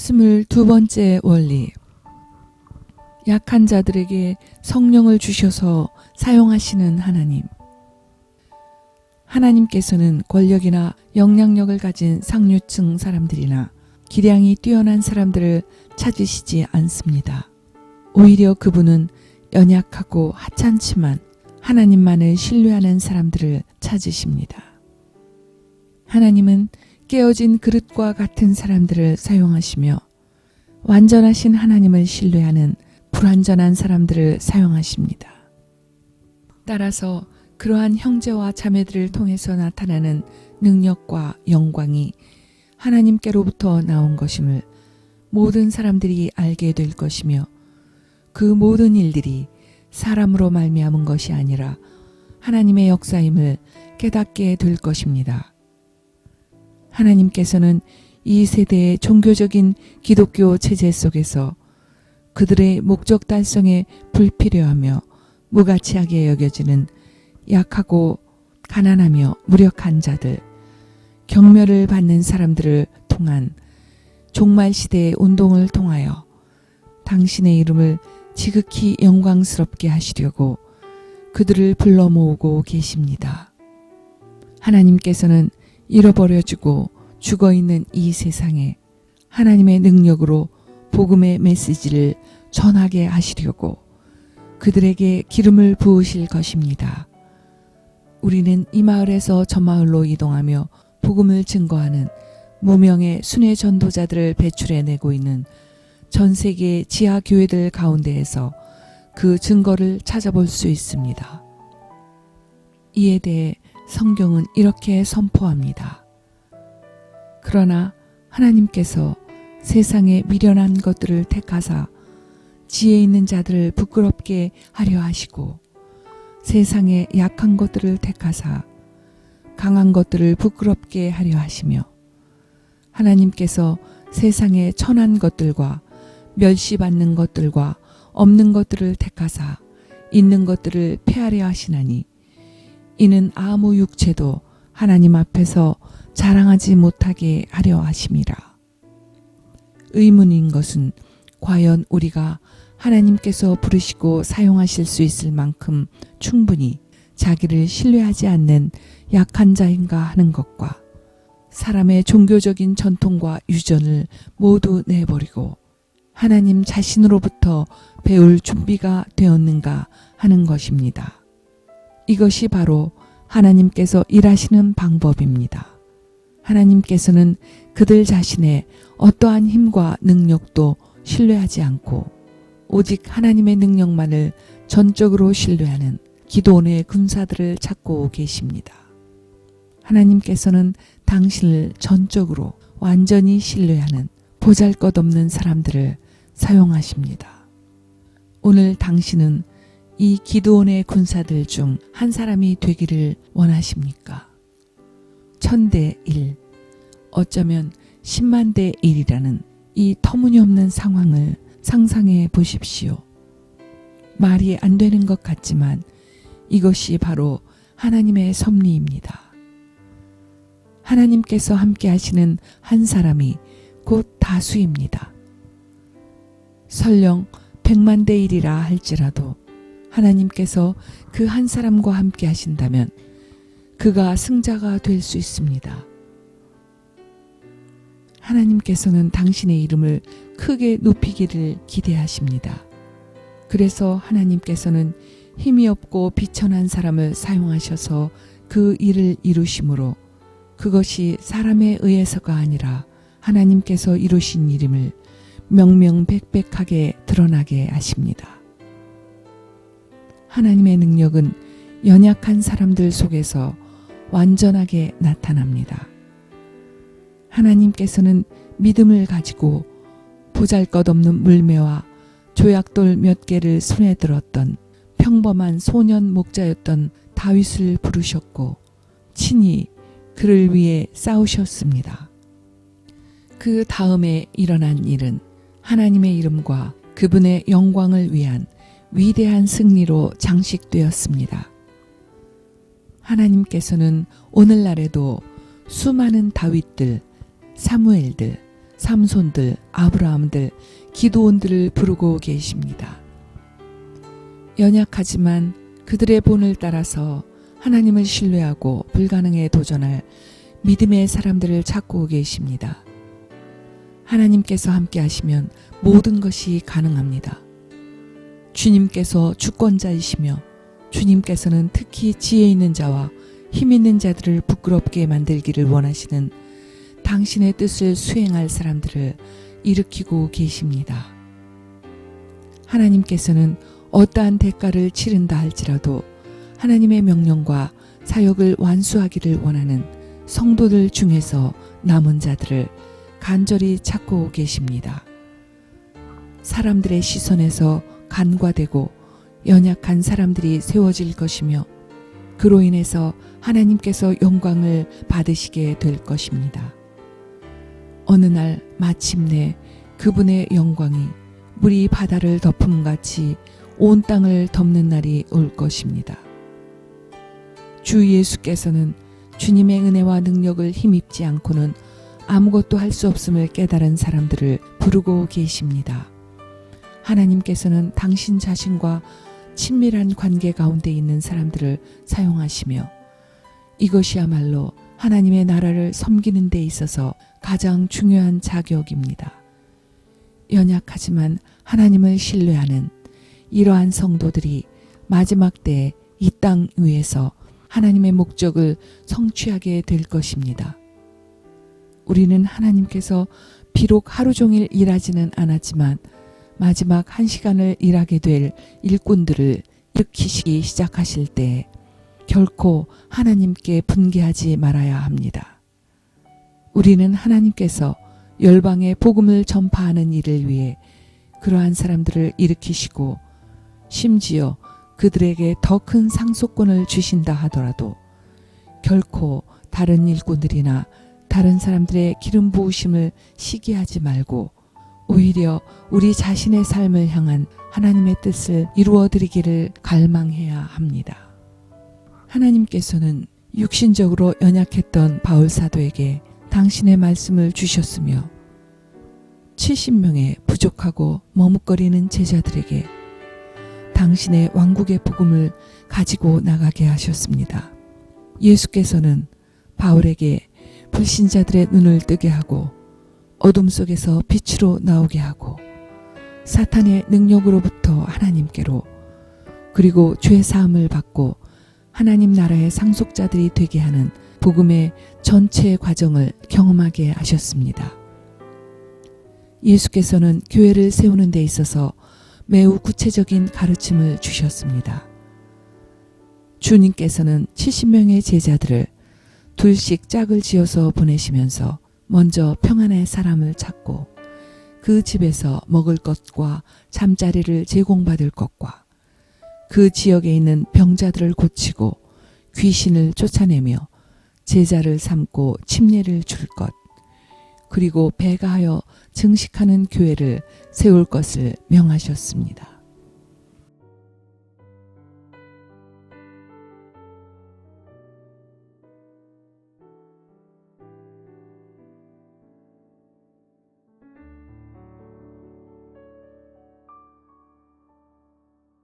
22번째 원리. 약한 자들에게 성령을 주셔서 사용하시는 하나님. 하나님께서는 권력이나 영향력을 가진 상류층 사람들이나 기량이 뛰어난 사람들을 찾으시지 않습니다. 오히려 그분은 연약하고 하찮지만 하나님만을 신뢰하는 사람들을 찾으십니다. 하나님은 깨어진 그릇과 같은 사람들을 사용하시며 완전하신 하나님을 신뢰하는 불완전한 사람들을 사용하십니다. 따라서 그러한 형제와 자매들을 통해서 나타나는 능력과 영광이 하나님께로부터 나온 것임을 모든 사람들이 알게 될 것이며 그 모든 일들이 사람으로 말미암은 것이 아니라 하나님의 역사임을 깨닫게 될 것입니다. 하나님께서는 이 세대의 종교적인 기독교 체제 속에서 그들의 목적 달성에 불필요하며 무가치하게 여겨지는 약하고 가난하며 무력한 자들, 경멸을 받는 사람들을 통한 종말 시대의 운동을 통하여 당신의 이름을 지극히 영광스럽게 하시려고 그들을 불러 모으고 계십니다. 하나님께서는 잃어버려지고 죽어있는 이 세상에 하나님의 능력으로 복음의 메시지를 전하게 하시려고 그들에게 기름을 부으실 것입니다. 우리는 이 마을에서 저 마을로 이동하며 복음을 증거하는 무명의 순회 전도자들을 배출해내고 있는 전 세계 지하 교회들 가운데에서 그 증거를 찾아볼 수 있습니다. 이에 대해 성경은 이렇게 선포합니다. 그러나 하나님께서 세상에 미련한 것들을 택하사 지혜 있는 자들을 부끄럽게 하려 하시고 세상에 약한 것들을 택하사 강한 것들을 부끄럽게 하려 하시며 하나님께서 세상에 천한 것들과 멸시받는 것들과 없는 것들을 택하사 있는 것들을 폐하려 하시나니 이는 아무 육체도 하나님 앞에서 자랑하지 못하게 하려 하심이라. 의문인 것은 과연 우리가 하나님께서 부르시고 사용하실 수 있을 만큼 충분히 자기를 신뢰하지 않는 약한 자인가 하는 것과 사람의 종교적인 전통과 유전을 모두 내버리고 하나님 자신으로부터 배울 준비가 되었는가 하는 것입니다. 이것이 바로 하나님께서 일하시는 방법입니다. 하나님께서는 그들 자신의 어떠한 힘과 능력도 신뢰하지 않고 오직 하나님의 능력만을 전적으로 신뢰하는 기도원의 군사들을 찾고 계십니다. 하나님께서는 당신을 전적으로 완전히 신뢰하는 보잘것없는 사람들을 사용하십니다. 오늘 당신은 이 기도원의 군사들 중 한 사람이 되기를 원하십니까? 1000대 1, 어쩌면 10만대 1이라는 이 터무니없는 상황을 상상해 보십시오. 말이 안 되는 것 같지만 이것이 바로 하나님의 섭리입니다. 하나님께서 함께 하시는 한 사람이 곧 다수입니다. 설령 100만대 1이라 할지라도 하나님께서 그 한 사람과 함께 하신다면 그가 승자가 될 수 있습니다. 하나님께서는 당신의 이름을 크게 높이기를 기대하십니다. 그래서 하나님께서는 힘이 없고 비천한 사람을 사용하셔서 그 일을 이루심으로 그것이 사람에 의해서가 아니라 하나님께서 이루신 일임을 명명백백하게 드러나게 하십니다. 하나님의 능력은 연약한 사람들 속에서 완전하게 나타납니다. 하나님께서는 믿음을 가지고 보잘것없는 물매와 조약돌 몇 개를 손에 들었던 평범한 소년 목자였던 다윗을 부르셨고 친히 그를 위해 싸우셨습니다. 그 다음에 일어난 일은 하나님의 이름과 그분의 영광을 위한 위대한 승리로 장식되었습니다. 하나님께서는 오늘날에도 수많은 다윗들, 사무엘들, 삼손들, 아브라함들, 기드온들을 부르고 계십니다. 연약하지만 그들의 본을 따라서 하나님을 신뢰하고 불가능에 도전할 믿음의 사람들을 찾고 계십니다. 하나님께서 함께 하시면 모든 것이 가능합니다. 주님께서 주권자이시며 주님께서는 특히 지혜 있는 자와 힘 있는 자들을 부끄럽게 만들기를 원하시는 당신의 뜻을 수행할 사람들을 일으키고 계십니다. 하나님께서는 어떠한 대가를 치른다 할지라도 하나님의 명령과 사역을 완수하기를 원하는 성도들 중에서 남은 자들을 간절히 찾고 계십니다. 사람들의 시선에서 간과되고 연약한 사람들이 세워질 것이며 그로 인해서 하나님께서 영광을 받으시게 될 것입니다. 어느 날 마침내 그분의 영광이 물이 바다를 덮음같이 온 땅을 덮는 날이 올 것입니다. 주 예수께서는 주님의 은혜와 능력을 힘입지 않고는 아무것도 할 수 없음을 깨달은 사람들을 부르고 계십니다. 하나님께서는 당신 자신과 친밀한 관계 가운데 있는 사람들을 사용하시며 이것이야말로 하나님의 나라를 섬기는 데 있어서 가장 중요한 자격입니다. 연약하지만 하나님을 신뢰하는 이러한 성도들이 마지막 때에 이 땅 위에서 하나님의 목적을 성취하게 될 것입니다. 우리는 하나님께서 비록 하루 종일 일하지는 않았지만 마지막 1시간을 일하게 될 일꾼들을 일으키시기 시작하실 때 결코 하나님께 분개하지 말아야 합니다. 우리는 하나님께서 열방에 복음을 전파하는 일을 위해 그러한 사람들을 일으키시고 심지어 그들에게 더 큰 상속권을 주신다 하더라도 결코 다른 일꾼들이나 다른 사람들의 기름 부으심을 시기하지 말고 오히려 우리 자신의 삶을 향한 하나님의 뜻을 이루어드리기를 갈망해야 합니다. 하나님께서는 육신적으로 연약했던 바울 사도에게 당신의 말씀을 주셨으며 70명의 부족하고 머뭇거리는 제자들에게 당신의 왕국의 복음을 가지고 나가게 하셨습니다. 예수께서는 바울에게 불신자들의 눈을 뜨게 하고 어둠 속에서 빛으로 나오게 하고 사탄의 능력으로부터 하나님께로 그리고 죄 사함을 받고 하나님 나라의 상속자들이 되게 하는 복음의 전체 과정을 경험하게 하셨습니다. 예수께서는 교회를 세우는 데 있어서 매우 구체적인 가르침을 주셨습니다. 주님께서는 70명의 제자들을 둘씩 짝을 지어서 보내시면서 먼저 평안의 사람을 찾고 그 집에서 먹을 것과 잠자리를 제공받을 것과 그 지역에 있는 병자들을 고치고 귀신을 쫓아내며 제자를 삼고 침례를 줄 것, 그리고 배가하여 증식하는 교회를 세울 것을 명하셨습니다.